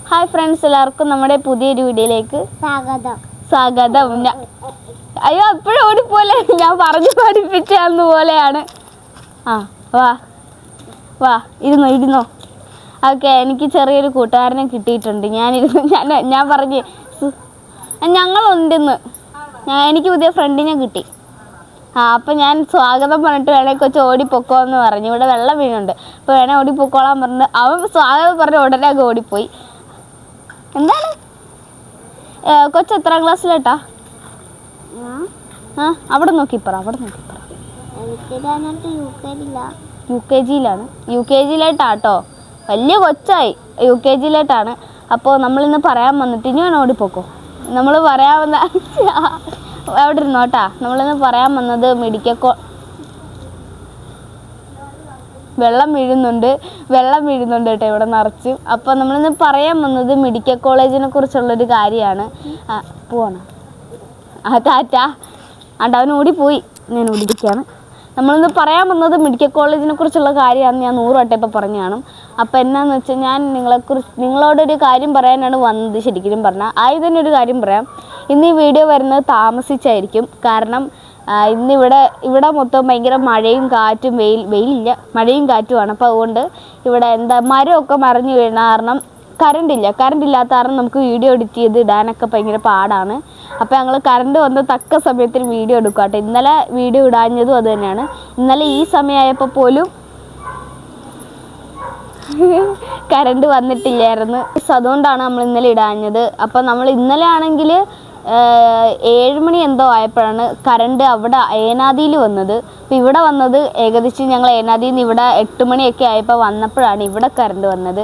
Hi friends, എല്ലാവർക്കും നമ്മുടെ പുതിയൊരു വീഡിയോയിലേക്ക് സ്വാഗതം. അയ്യോ എപ്പോഴും ഓടിപ്പോലെ, ഞാൻ പറഞ്ഞു പഠിപ്പിച്ചാന്ന് പോലെയാണ്. വാ വാ ഇരുന്നോ. ഓക്കെ, എനിക്ക് ചെറിയൊരു കൂട്ടുകാരനെ കിട്ടിയിട്ടുണ്ട്. ഞാൻ പറഞ്ഞ് ഞങ്ങളുണ്ടെന്ന്. എനിക്ക് പുതിയ ഫ്രണ്ടിനെ കിട്ടി. അപ്പം ഞാൻ സ്വാഗതം പറഞ്ഞിട്ട് വേണേൽ കൊച്ചു ഓടിപ്പൊക്കോ എന്ന് പറഞ്ഞു. ഇവിടെ വെള്ളം വീണുണ്ട്, അപ്പോൾ വേണേൽ ഓടിപ്പൊക്കോളാൻ പറഞ്ഞിട്ട് അവൻ സ്വാഗതം പറഞ്ഞ് ഉടനെ അങ്ങ് ഓടിപ്പോയി. എന്താണ് കൊച്ചു എത്രാം ക്ലാസ്സിലേട്ടാ? അവിടെ നോക്കിപ്പറ. U K ജിയിലായിട്ടാട്ടോ. വലിയ കൊച്ചായി, UKG-യിലായിട്ടാണ്. അപ്പോൾ നമ്മളിന്ന് പറയാൻ വന്നിട്ട് ഇനി വേണം ഓടിപ്പോക്കോ. നമ്മൾ പറയാൻ വന്ന അവിടെ ഇരുന്നോട്ടാ. നമ്മളിന്ന് പറയാൻ വന്നത് വെള്ളം വീഴുന്നുണ്ട് കേട്ടോ ഇവിടെ നിറച്ച്. അപ്പോൾ നമ്മളിന്ന് പറയാൻ വന്നത് മെഡിക്കൽ കോളേജിനെ കുറിച്ചുള്ളൊരു കാര്യമാണ്. പോവാണ് ടാറ്റ. അവൻ ഓടിപ്പോയി, ഞാൻ ഓടിയിരിക്കുകയാണ്. നമ്മളിന്ന് പറയാൻ വന്നത് മെഡിക്കൽ കോളേജിനെ കുറിച്ചുള്ള കാര്യമാണ്. ഞാൻ 100 വട്ടം ഇപ്പോൾ പറഞ്ഞു കാണും. അപ്പോൾ എന്നാന്ന് വെച്ചാൽ ഞാൻ നിങ്ങളോടൊരു കാര്യം പറയാനാണ് വന്നത്. ശരിക്കും പറഞ്ഞാൽ ആദ്യം ഒരു കാര്യം പറയാം. ഇന്ന് ഈ വീഡിയോ വരുന്നത് താമസിച്ചായിരിക്കും. കാരണം ഇവിടെ മൊത്തം ഭയങ്കര മഴയും കാറ്റും, വെയിലില്ല, മഴയും കാറ്റുമാണ്. അപ്പോൾ അതുകൊണ്ട് ഇവിടെ മരമൊക്കെ മറിഞ്ഞു വീണ കാരണം കറണ്ട് ഇല്ലാത്ത കാരണം നമുക്ക് വീഡിയോ എഡിറ്റ് ചെയ്ത് ഇടാനൊക്കെ ഭയങ്കര പാടാണ്. അപ്പോൾ ഞങ്ങൾ കറണ്ട് വന്ന തക്ക സമയത്തിന് വീഡിയോ എടുക്കുക കേട്ടോ. ഇന്നലെ വീഡിയോ ഇടാഞ്ഞതും അത് തന്നെയാണ്. ഇന്നലെ ഈ സമയമായപ്പോൾ പോലും കറണ്ട് വന്നിട്ടില്ലായിരുന്നു. അതുകൊണ്ടാണ് നമ്മൾ ഇന്നലെ ഇടാഞ്ഞത്. അപ്പോൾ നമ്മൾ ഇന്നലെ ആണെങ്കിൽ 7 മണി എന്തോ ആയപ്പോഴാണ് കറണ്ട് അവിടെ ഏനാദിയിൽ വന്നത്. അപ്പോൾ ഇവിടെ വന്നത് ഏകദേശം ഞങ്ങൾ ഏനാദിയിൽ നിന്ന് ഇവിടെ 8 മണിയൊക്കെ ആയപ്പോൾ വന്നപ്പോഴാണ് ഇവിടെ കറണ്ട് വന്നത്.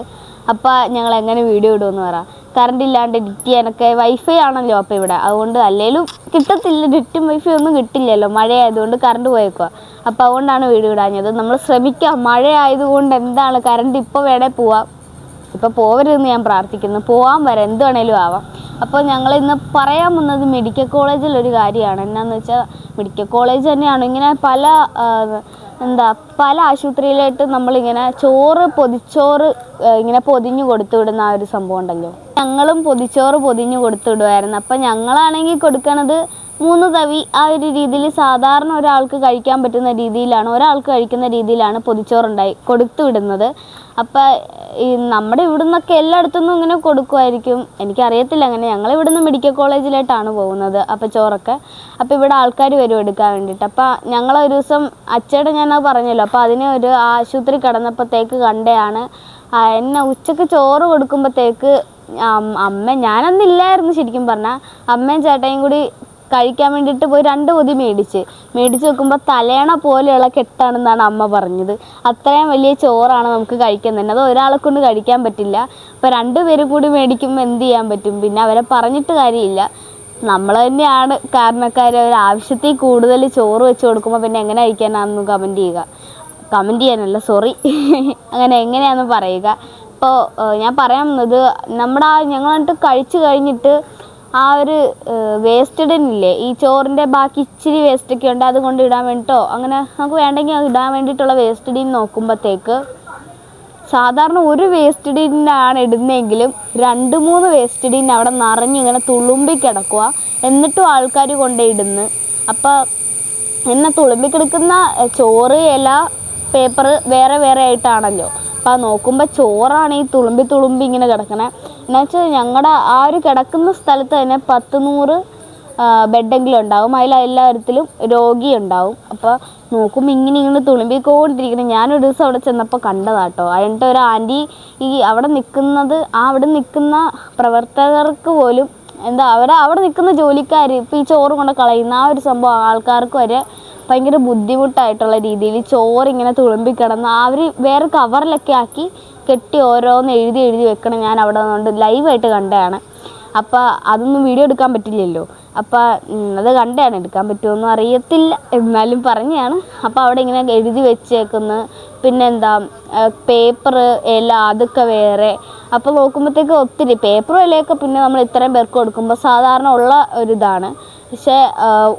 അപ്പോൾ ഞങ്ങൾ എങ്ങനെ വീഡിയോ ഇടുമെന്ന് പറയാം. കറണ്ട് ഇല്ലാണ്ട് എഡിറ്റ് ചെയ്യാനൊക്കെ വൈഫൈ ആണല്ലോ അപ്പോൾ ഇവിടെ. അതുകൊണ്ട് അല്ലെങ്കിലും കിട്ടത്തില്ല, നെറ്റും വൈഫൈ ഒന്നും കിട്ടില്ലല്ലോ, മഴയായതുകൊണ്ട് കറണ്ട് പോയേക്കുക. അപ്പോൾ അതുകൊണ്ടാണ് വീഡിയോ ഇടാഞ്ഞത്. നമ്മൾ ശ്രമിക്കാം. മഴ ആയതുകൊണ്ട് എന്താണ് കറണ്ട് ഇപ്പോൾ വേണേൽ പോവാം. ഇപ്പോൾ പോവരുതെന്ന് ഞാൻ പ്രാർത്ഥിക്കുന്നു. പോകാൻ വരാം, എന്ത് വേണേലും ആവാം. അപ്പോൾ ഞങ്ങൾ ഇന്ന് പറയാൻ വന്നത് മെഡിക്കൽ കോളേജിലൊരു കാര്യമാണ്. എന്നാന്ന് വെച്ചാൽ മെഡിക്കൽ കോളേജ് തന്നെയാണ് ഇങ്ങനെ പല ആശുപത്രിയിലായിട്ട് നമ്മളിങ്ങനെ പൊതിച്ചോറ് ഇങ്ങനെ പൊതിഞ്ഞു കൊടുത്തു വിടുന്ന ആ ഒരു സംഭവം ഉണ്ടല്ലോ. ഞങ്ങളും പൊതിച്ചോറ് പൊതിഞ്ഞു കൊടുത്തു വിടുമായിരുന്നു. അപ്പം ഞങ്ങളാണെങ്കിൽ കൊടുക്കണത് 3 തവി ആ ഒരു രീതിയിൽ, സാധാരണ ഒരാൾക്ക് കഴിക്കാൻ പറ്റുന്ന രീതിയിലാണ്, ഒരാൾക്ക് കഴിക്കുന്ന രീതിയിലാണ് പൊതിച്ചോറുണ്ടായി കൊടുത്തു വിടുന്നത്. അപ്പം നമ്മുടെ ഇവിടെ നിന്നൊക്കെ എല്ലായിടത്തുനിന്നും ഇങ്ങനെ കൊടുക്കുമായിരിക്കും, എനിക്കറിയത്തില്ല അങ്ങനെ. ഞങ്ങൾ ഇവിടുന്ന് മെഡിക്കൽ കോളേജിലായിട്ടാണ് പോകുന്നത്. അപ്പോൾ ചോറൊക്കെ അപ്പോൾ ഇവിടെ ആൾക്കാർ വരും എടുക്കാൻ വേണ്ടിയിട്ട്. അപ്പോൾ ഞങ്ങളൊരു ദിവസം അച്ഛയുടെ ഞാനത് പറഞ്ഞല്ലോ. അപ്പോൾ അതിനെ ഒരു ആശുപത്രി കിടന്നപ്പോഴത്തേക്ക് കണ്ടയാണ്. എന്നെ ഉച്ചയ്ക്ക് ചോറ് കൊടുക്കുമ്പോഴത്തേക്ക് ഞാനന്നില്ലായിരുന്നു ശരിക്കും പറഞ്ഞാൽ. അമ്മയും ചേട്ടയും കൂടി കഴിക്കാൻ വേണ്ടിയിട്ട് പോയി 2 പൊതി മേടിച്ച് വെക്കുമ്പോൾ തലേണ പോലെയുള്ള കെട്ടാണെന്നാണ് അമ്മ പറഞ്ഞത്. അത്രയും വലിയ ചോറാണ് നമുക്ക് കഴിക്കാൻ തന്നെ. അത് ഒരാളെ കൊണ്ട് കഴിക്കാൻ പറ്റില്ല. അപ്പോൾ 2 പേര് കൂടി മേടിക്കുമ്പോൾ എന്ത് ചെയ്യാൻ പറ്റും? പിന്നെ അവരെ പറഞ്ഞിട്ട് കാര്യമില്ല, നമ്മൾ തന്നെയാണ് കാരണക്കാർ. ഒരു ആവശ്യത്തിൽ കൂടുതൽ ചോറ് വെച്ച് കൊടുക്കുമ്പോൾ പിന്നെ എങ്ങനെ കഴിക്കാനാണെന്ന് കമൻറ്റ് ചെയ്യാനല്ല, സോറി, അങ്ങനെ എങ്ങനെയാണെന്ന് പറയുക. ഇപ്പോൾ ഞാൻ പറയാൻ വന്നത് ഞങ്ങൾ കഴിച്ച് കഴിഞ്ഞിട്ട് ആ ഒരു വേസ്റ്റ് ഇടുന്നില്ലേ, ഈ ചോറിൻ്റെ ബാക്കി ഇച്ചിരി വേസ്റ്റൊക്കെ ഉണ്ട്, അതുകൊണ്ട് ഇടാൻ വേണ്ടിയിട്ടോ അങ്ങനെ നമുക്ക് വേണ്ടെങ്കിൽ ഇടാൻ വേണ്ടിയിട്ടുള്ള വേസ്റ്റ് ഇടിന്ന് നോക്കുമ്പോഴത്തേക്ക് സാധാരണ ഒരു വേസ്റ്റ് ഇടിനാണ് ഇടുന്നതെങ്കിലും 2-3 വേസ്റ്റ് ഇടിന് അവിടെ നിറഞ്ഞിങ്ങനെ തുളുമ്പി കിടക്കുക. എന്നിട്ടും ആൾക്കാർ കൊണ്ടിടുന്നു. അപ്പോൾ തുളുമ്പിക്കിടക്കുന്ന ചോറ്, ഇല, പേപ്പർ വേറെ ആയിട്ടാണല്ലോ. അപ്പോൾ നോക്കുമ്പോൾ ചോറാണ് ഈ തുളുമ്പി ഇങ്ങനെ കിടക്കണേ. എന്നുവെച്ചാൽ ഞങ്ങളുടെ ആ ഒരു കിടക്കുന്ന സ്ഥലത്ത് തന്നെ 10-100 ബെഡെങ്കിലും ഉണ്ടാവും. എല്ലായിടത്തിലും രോഗി ഉണ്ടാവും. അപ്പോൾ നോക്കുമ്പോൾ ഇങ്ങനെ തുളുമ്പിക്കൊണ്ടിരിക്കണം. ഞാനൊരു ദിവസം അവിടെ ചെന്നപ്പോൾ കണ്ടതാട്ടോ. അതിൻ്റെ ഒരു ആൻറ്റി അവിടെ നിൽക്കുന്ന പ്രവർത്തകർക്ക് പോലും അവിടെ നിൽക്കുന്ന ജോലിക്കാർ ഇപ്പോൾ ഈ ചോറ് കൊണ്ട് കളയുന്ന ആ ഒരു സംഭവം ആൾക്കാർക്ക് വരെ ഭയങ്കര ബുദ്ധിമുട്ടായിട്ടുള്ള രീതിയിൽ ചോറിങ്ങനെ തുളുമ്പിക്കിടന്ന് അവർ വേറെ കവറിലൊക്കെ ആക്കി കെട്ടി ഓരോന്ന് എഴുതി വെക്കണം. ഞാൻ അവിടെ നിന്നുകൊണ്ട് ലൈവായിട്ട് കണ്ടതാണ്. അപ്പോൾ അതൊന്നും വീഡിയോ എടുക്കാൻ പറ്റില്ലല്ലോ. അപ്പോൾ അത് കണ്ടതാണ്, എടുക്കാൻ പറ്റുമോയെന്നും അറിയത്തില്ല, എന്നാലും പറഞ്ഞതാണ്. അപ്പോൾ അവിടെ ഇങ്ങനെ എഴുതി വെച്ചേക്കുന്നു. പിന്നെന്താ പേപ്പർ, ഇല, അതൊക്കെ വേറെ. അപ്പോൾ നോക്കുമ്പോഴത്തേക്ക് ഒത്തിരി പേപ്പറും ഇലയൊക്കെ പിന്നെ നമ്മൾ ഇത്രയും പേർക്ക് കൊടുക്കുമ്പോൾ സാധാരണ ഉള്ള ഒരിതാണ്. പക്ഷേ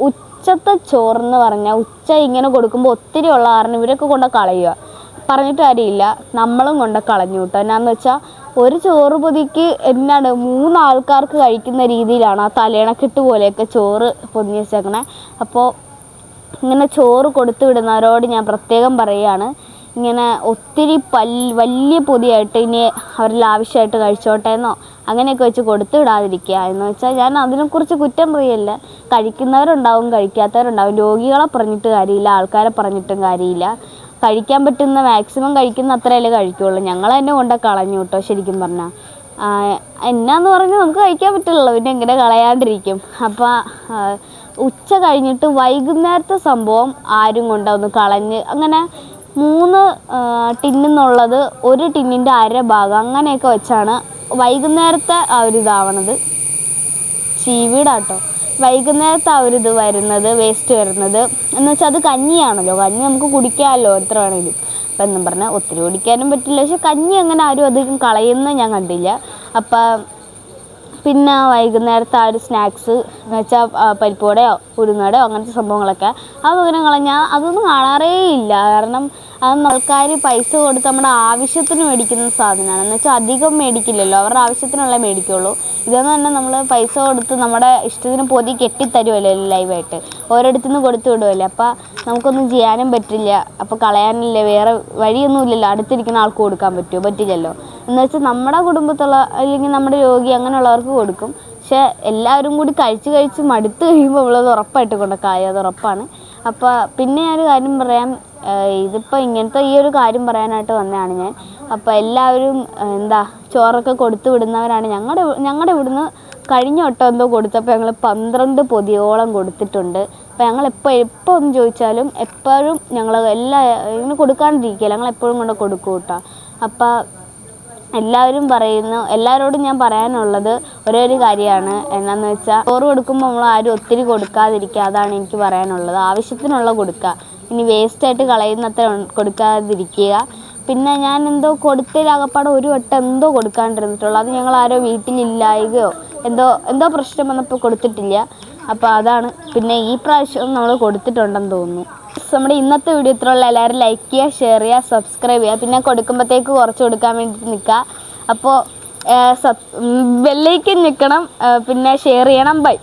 ഉച്ചത്തെ ചോറെന്ന് പറഞ്ഞാൽ ഉച്ച ഇങ്ങനെ കൊടുക്കുമ്പോൾ ഒത്തിരി ഉള്ള കാരണം ഇവരൊക്കെ കൊണ്ട് കളയുക. പറഞ്ഞിട്ട് കാര്യമില്ല, നമ്മളും കൊണ്ട് കളഞ്ഞു കേട്ടോ. എന്നാന്ന് വെച്ചാൽ ഒരു ചോറ് പൊതിക്ക് എന്നാണ് 3 ആൾക്കാർക്ക് കഴിക്കുന്ന രീതിയിലാണ് ആ തലേണക്കെട്ട് പോലെയൊക്കെ ചോറ് പൊതിഞ്ഞ് വെച്ചേക്കണേ. അപ്പോൾ ഇങ്ങനെ ചോറ് കൊടുത്തു വിടുന്നവരോട് ഞാൻ പ്രത്യേകം പറയുകയാണ്, ഇങ്ങനെ ഒത്തിരി വലിയ പൊതിയായിട്ട് ഇനി അവരിൽ ആവശ്യമായിട്ട് കഴിച്ചോട്ടെ എന്നോ അങ്ങനെയൊക്കെ വെച്ച് കൊടുത്തു വിടാതിരിക്കുക. എന്ന് വെച്ചാൽ ഞാൻ അതിനെക്കുറിച്ച് കുറ്റം പറയല്ല. കഴിക്കുന്നവരുണ്ടാവും, കഴിക്കാത്തവരുണ്ടാവും. രോഗികളെ പറഞ്ഞിട്ട് കാര്യമില്ല, ആൾക്കാരെ പറഞ്ഞിട്ടും കാര്യമില്ല. കഴിക്കാൻ പറ്റുന്ന മാക്സിമം കഴിക്കുന്ന അത്രയല്ലേ കഴിക്കുകയുള്ളൂ. ഞങ്ങൾ തന്നെ കൊണ്ട് കളഞ്ഞു കേട്ടോ ശരിക്കും പറഞ്ഞാൽ. എന്നാന്ന് പറഞ്ഞാൽ നമുക്ക് കഴിക്കാൻ പറ്റില്ലല്ലോ, പിന്നെ എങ്ങനെ കളയാണ്ടിരിക്കും. അപ്പോൾ ഉച്ച കഴിഞ്ഞിട്ട് വൈകുന്നേരത്തെ സംഭവം ആരും കൊണ്ടൊന്ന് കളഞ്ഞ് അങ്ങനെ 3 ടിന്നെന്നുള്ളത് 1 ടിന്നിൻ്റെ അര ഭാഗം അങ്ങനെയൊക്കെ വെച്ചാണ് വൈകുന്നേരത്തെ ആ ഒരു ഇതാവണത്. ചീവീടാട്ടോ വൈകുന്നേരത്തെ ആ ഒരു ഇത് വരുന്നത്, വേസ്റ്റ് വരുന്നത്. എന്ന് വെച്ചാൽ അത് കഞ്ഞിയാണല്ലോ, കഞ്ഞി നമുക്ക് കുടിക്കാമല്ലോ എത്ര വേണമെങ്കിലും. അപ്പം എന്നും പറഞ്ഞാൽ ഒത്തിരി കുടിക്കാനും പറ്റില്ല, പക്ഷെ കഞ്ഞി അങ്ങനെ ആരും അധികം കളയുന്നത് ഞാൻ കണ്ടില്ല. അപ്പം പിന്നെ വൈകുന്നേരത്തെ ആ ഒരു സ്നാക്സ് എന്ന് വെച്ചാൽ പരിപ്പുവടയോ ഉഴുന്നുവടയോ അങ്ങനത്തെ സംഭവങ്ങളൊക്കെ അതങ്ങനെ കളഞ്ഞാൽ അതൊന്നും കാണാറേ ഇല്ല. കാരണം അതൊന്നും ആൾക്കാർ പൈസ കൊടുത്ത് നമ്മുടെ ആവശ്യത്തിന് മേടിക്കുന്ന സാധനമാണ്. എന്ന് വെച്ചാൽ അധികം മേടിക്കില്ലല്ലോ, അവരുടെ ആവശ്യത്തിനുള്ള മേടിക്കുള്ളൂ. ഇതെന്ന് പറഞ്ഞാൽ നമ്മൾ പൈസ കൊടുത്ത് നമ്മുടെ ഇഷ്ടത്തിന് പൊതി കെട്ടിത്തരുമല്ലോ ലൈവായിട്ട്, ഓരോരുത്തർ നിന്ന് കൊടുത്തു വിടുമല്ലേ. അപ്പോൾ നമുക്കൊന്നും ചെയ്യാനും പറ്റില്ല. അപ്പോൾ കളയാനില്ല, വേറെ വഴിയൊന്നുമില്ലല്ലോ. അടുത്തിരിക്കുന്ന ആൾക്ക് കൊടുക്കാൻ പറ്റുമോ? പറ്റില്ലല്ലോ. എന്ന് വെച്ചാൽ നമ്മുടെ കുടുംബത്തുള്ള അല്ലെങ്കിൽ നമ്മുടെ രോഗി അങ്ങനെയുള്ളവർക്ക് കൊടുക്കും. പക്ഷേ എല്ലാവരും കൂടി കഴിച്ച് മടുത്ത് കഴിയുമ്പോൾ നമ്മളത് ഉറപ്പായിട്ട് കൊണ്ടുക്കായ, അത് ഉറപ്പാണ്. അപ്പോൾ പിന്നെ ഞാനൊരു കാര്യം പറയാം, ഇതിപ്പോൾ ഇങ്ങനത്തെ ഈ ഒരു കാര്യം പറയാനായിട്ട് വന്നതാണ് ഞാൻ. അപ്പോൾ എല്ലാവരും ചോറൊക്കെ കൊടുത്തു വിടുന്നവരാണ്. ഞങ്ങളുടെ ഇവിടുന്ന് കഴിഞ്ഞ വട്ടം എന്തോ കൊടുത്തപ്പോൾ ഞങ്ങൾ 12 പൊതിയോളം കൊടുത്തിട്ടുണ്ട്. അപ്പോൾ ഞങ്ങൾ എപ്പോൾ ഒന്ന് ചോദിച്ചാലും എപ്പോഴും ഞങ്ങൾ ഇങ്ങനെ കൊടുക്കാണ്ടിരിക്കുകയില്ല, ഞങ്ങൾ എപ്പോഴും കൊണ്ട് കൊടുക്കും കേട്ടോ. അപ്പോൾ എല്ലാവരോടും ഞാൻ പറയാനുള്ളത് ഒരേ കാര്യമാണ്. എന്നാന്ന് വെച്ചാൽ ചോറ് കൊടുക്കുമ്പോൾ നമ്മൾ ആരും ഒത്തിരി കൊടുക്കാതിരിക്കുക, അതാണ് എനിക്ക് പറയാനുള്ളത്. ആവശ്യത്തിനുള്ള കൊടുക്കുക, ഇനി വേസ്റ്റായിട്ട് കളയുന്നത്ര കൊടുക്കാതിരിക്കുക. പിന്നെ ഞാൻ എന്തോ കൊടുത്തതിലാകപ്പാടെ ഒരു വട്ടം എന്തോ കൊടുക്കാണ്ടിരുന്നിട്ടുള്ളൂ. അത് ഞങ്ങൾ ആരോ വീട്ടിലില്ലായകയോ എന്തോ പ്രശ്നം വന്നപ്പോൾ കൊടുത്തിട്ടില്ല. അപ്പോൾ അതാണ്. പിന്നെ ഈ പ്രാവശ്യം നമ്മൾ കൊടുത്തിട്ടുണ്ടെന്ന് തോന്നുന്നു. നമ്മുടെ ഇന്നത്തെ വീഡിയോ ഇത്രയുള്ള. എല്ലാവരും ലൈക്ക് ചെയ്യുക, ഷെയർ ചെയ്യുക, സബ്സ്ക്രൈബ് ചെയ്യുക. പിന്നെ കൊടുക്കുമ്പോഴത്തേക്ക് കുറച്ച് കൊടുക്കാൻ വേണ്ടിയിട്ട് നിൽക്കുക. അപ്പോൾ ബെല്ലൈക്കൻ ഞെക്കണം, പിന്നെ ഷെയർ ചെയ്യണം. ബൈ.